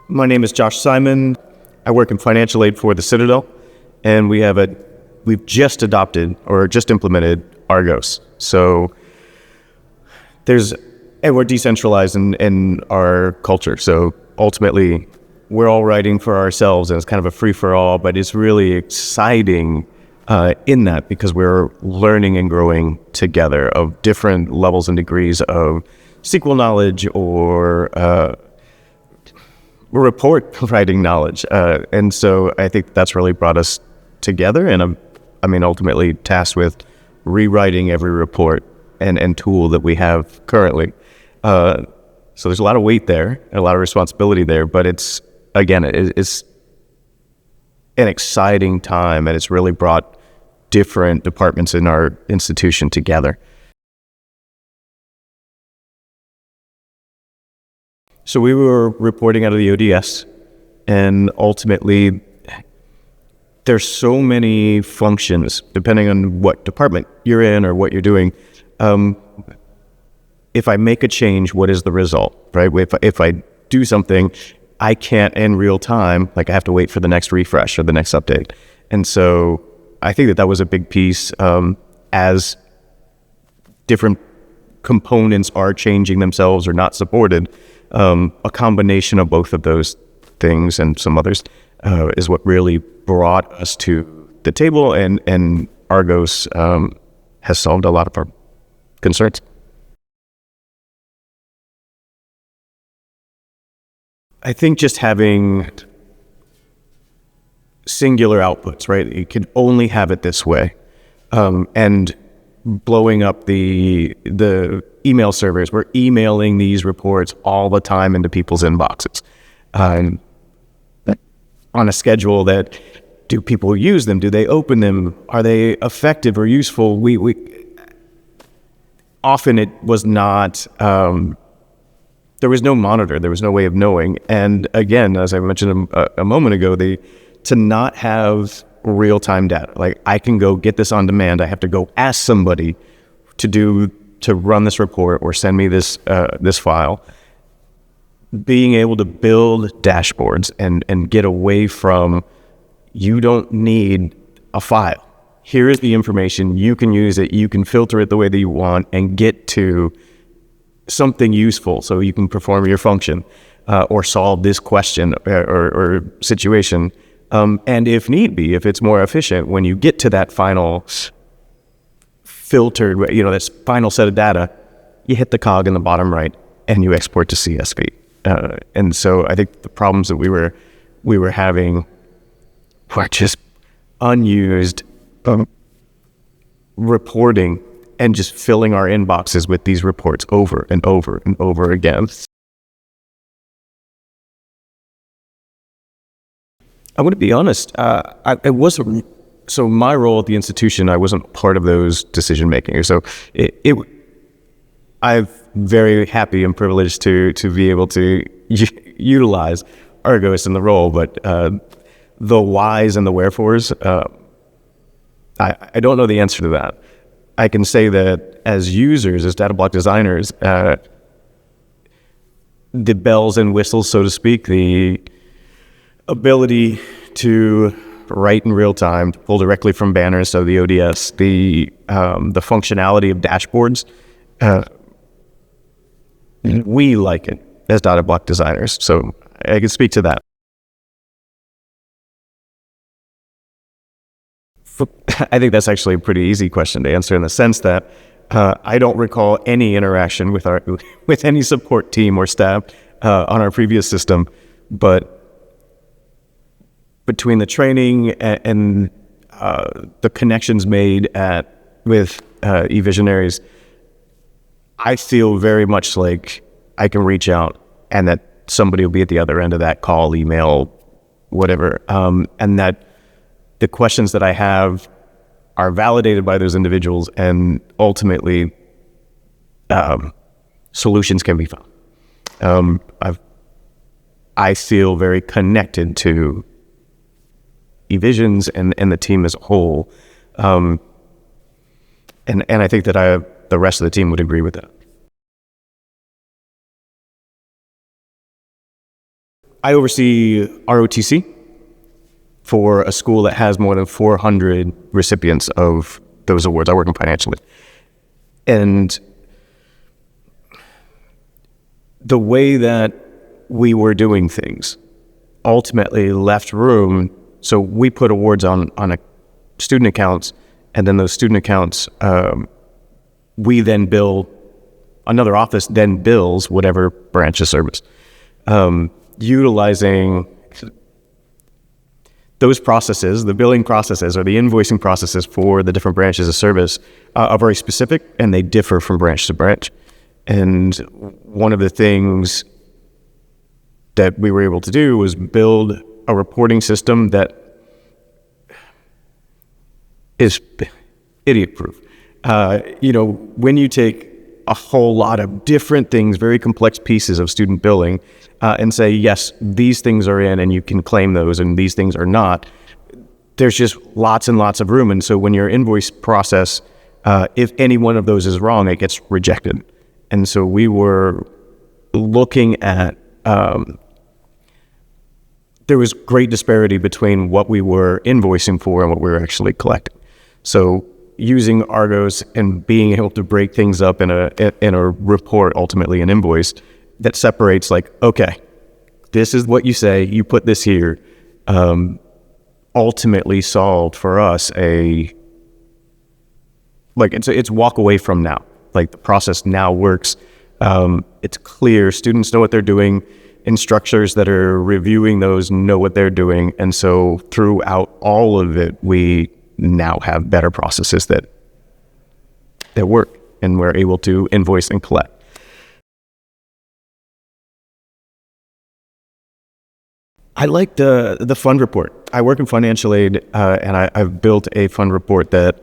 My name is Josh Simon. I work in financial aid for the Citadel, and we've just adopted or just implemented Argos. So and we're decentralized in our culture. So ultimately, we're all writing for ourselves, and it's kind of a free-for-all, but it's really exciting in that because we're learning and growing together of different levels and degrees of SQL knowledge or report writing knowledge. And so I think that's really brought us together, and ultimately tasked with rewriting every report and tool that we have currently. So there's a lot of weight there, and a lot of responsibility there, but it's an exciting time, and it's really brought different departments in our institution together. So we were reporting out of the ODS, and ultimately there's so many functions, depending on what department you're in or what you're doing. If I make a change, what is the result, right? If I do something, I can't in real time, like I have to wait for the next refresh or the next update. And so I think that was a big piece as different components are changing themselves or not supported. A combination of both of those things and some others is what really brought us to the table, and Argos has solved a lot of our concerns. I think just having singular outputs, right? You can only have it this way, and blowing up the email servers. We're emailing these reports all the time into people's inboxes on a schedule that, do people use them? Do they open them? Are they effective or useful? We often it was not, there was no monitor, there was no way of knowing. And again, as I mentioned a moment ago, to not have real-time data, like I can go get this on demand, I have to go ask somebody to run this report or send me this file. Being able to build dashboards and get away from, you don't need a file. Here is the information, you can use it, you can filter it the way that you want and get to something useful so you can perform your function or solve this question or situation. And if need be, if it's more efficient, when you get to that final filtered, this final set of data, you hit the cog in the bottom right and you export to CSV. And so I think the problems that we were having were just unused reporting and just filling our inboxes with these reports over and over and over again. I'm going to be honest. So my role at the institution, I wasn't part of those decision making. So I'm very happy and privileged to be able to utilize Argos in the role, but the whys and the wherefores, I don't know the answer to that. I can say that as users, as data block designers, the bells and whistles, so to speak, the ability to write in real time, to pull directly from banners, so the ODS, the functionality of dashboards, we like it as data block designers. So I can speak to that. I think that's actually a pretty easy question to answer in the sense that I don't recall any interaction with any support team or staff on our previous system, but between the training and the connections made with eVisionaries, I feel very much like I can reach out and that somebody will be at the other end of that call, email, whatever, and that the questions that I have are validated by those individuals, and ultimately solutions can be found. I feel very connected to Evisions and the team as a whole, and I think that the rest of the team would agree with that. I oversee ROTC for a school that has more than 400 recipients of those awards. I work in financial aid. And the way that we were doing things ultimately left room. So we put awards on a student accounts, and then those student accounts, we then bill, another office then bills whatever branch of service. Utilizing those processes, the billing processes or the invoicing processes for the different branches of service are very specific, and they differ from branch to branch. And one of the things that we were able to do was build a reporting system that is idiot-proof. When you take a whole lot of different things, very complex pieces of student billing, and say, yes, these things are in and you can claim those, and these things are not, there's just lots and lots of room. And so when your invoice process, if any one of those is wrong, it gets rejected. And so we were looking at, there was great disparity between what we were invoicing for and what we were actually collecting. So using Argos and being able to break things up in a report, ultimately an invoice, that separates like, okay, this is what you say, you put this here, ultimately solved for us it's walk away from now. Like the process now works. It's clear, students know what they're doing, instructors that are reviewing those know what they're doing. And so throughout all of it, we now have better processes that work, and we're able to invoice and collect. I like the fund report. I work in financial aid, and I've built a fund report that,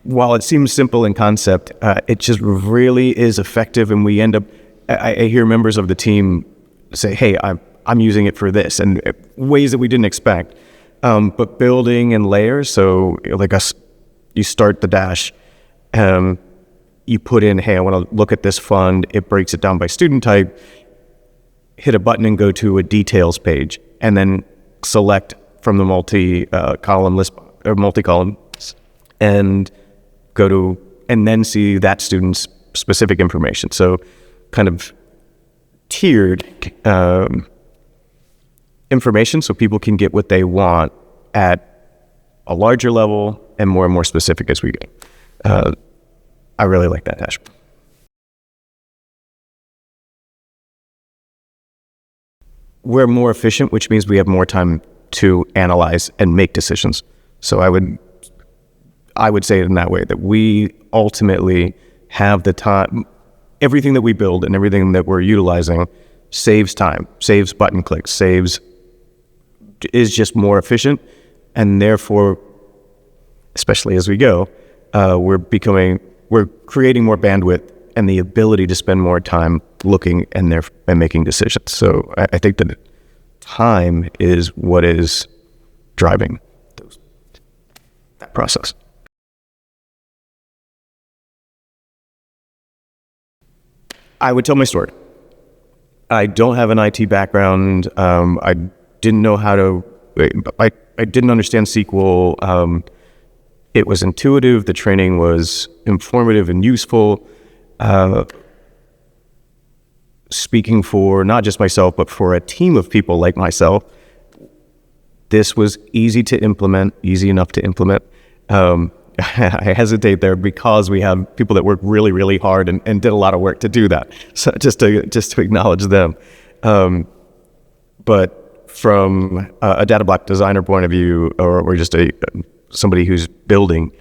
while it seems simple in concept, it just really is effective. And we end up, I hear members of the team say, hey, I'm using it for this, and ways that we didn't expect. But building in layers, so like you start the dash, you put in, hey, I want to look at this fund. It breaks it down by student type. Hit a button and go to a details page, and then select from the multi-column list or multi-column, and go to, and then see that student's specific information. So kind of tiered information, so people can get what they want at a larger level and more specific as we go. I really like that dashboard. We're more efficient, which means we have more time to analyze and make decisions. So I would say it in that way, that we ultimately have the time. Everything that we build and everything that we're utilizing saves time, saves button clicks, is just more efficient. And therefore, especially as we go, we're creating more bandwidth and the ability to spend more time looking and making decisions. So I think that time is what is driving that process. I would tell my story. I don't have an IT background. I didn't know how to, I didn't understand SQL. It was intuitive. The training was informative and useful. Speaking for not just myself, but for a team of people like myself, this was easy enough to implement. I hesitate there because we have people that work really, really hard and did a lot of work to do that. So just to acknowledge them. But from a data block designer point of view, or just somebody who's building,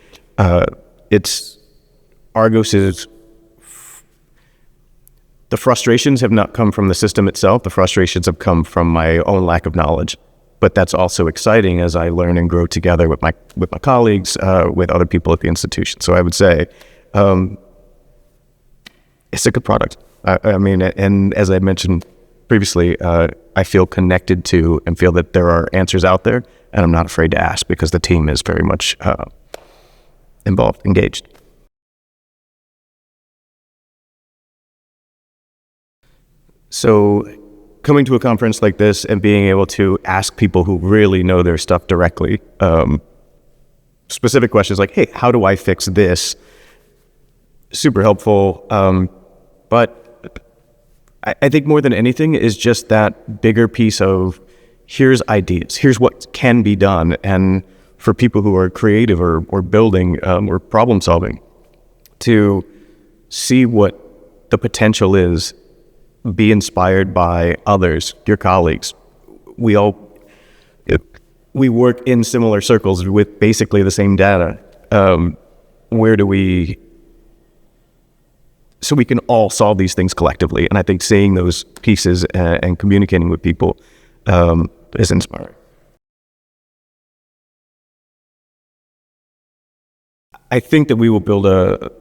Argos is, the frustrations have not come from the system itself. The frustrations have come from my own lack of knowledge. But that's also exciting as I learn and grow together with my colleagues, with other people at the institution. So I would say it's a good product. I mean, and as I mentioned previously, I feel connected to and feel that there are answers out there, and I'm not afraid to ask because the team is very much involved, engaged. So coming to a conference like this and being able to ask people who really know their stuff directly, specific questions like, hey, how do I fix this? Super helpful. But I think more than anything is just that bigger piece of here's ideas, here's what can be done. And for people who are creative or building or problem solving, to see what the potential is, be inspired by others, your colleagues. We work in similar circles with basically the same data. So we can all solve these things collectively. And I think seeing those pieces and communicating with people is inspiring. I think that we will build a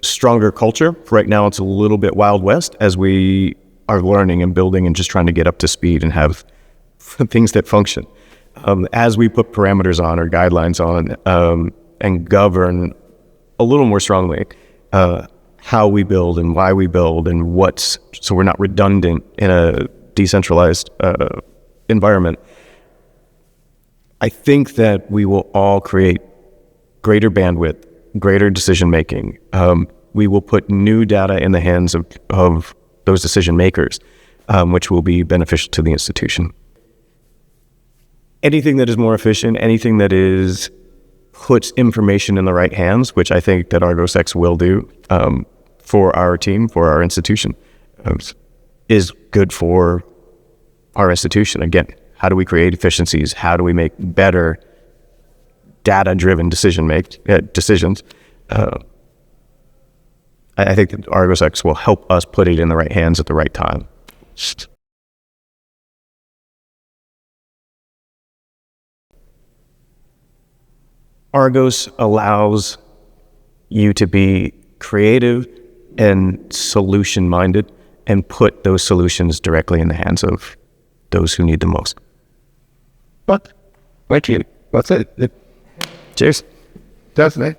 stronger culture. Right now, it's a little bit Wild West as we are learning and building and just trying to get up to speed and have things that function. As we put parameters on or guidelines on and govern a little more strongly how we build and why we build and so we're not redundant in a decentralized environment, I think that we will all create greater bandwidth, greater decision-making. We will put new data in the hands of those decision makers, which will be beneficial to the institution. Anything that is more efficient, anything that puts information in the right hands, which I think that Argos X will do for our team, for our institution, is good for our institution. Again, how do we create efficiencies? How do we make better data-driven decisions? I think that Argos X will help us put it in the right hands at the right time. Argos allows you to be creative and solution-minded and put those solutions directly in the hands of those who need them most. But, thank you. That's it. Cheers. Definitely.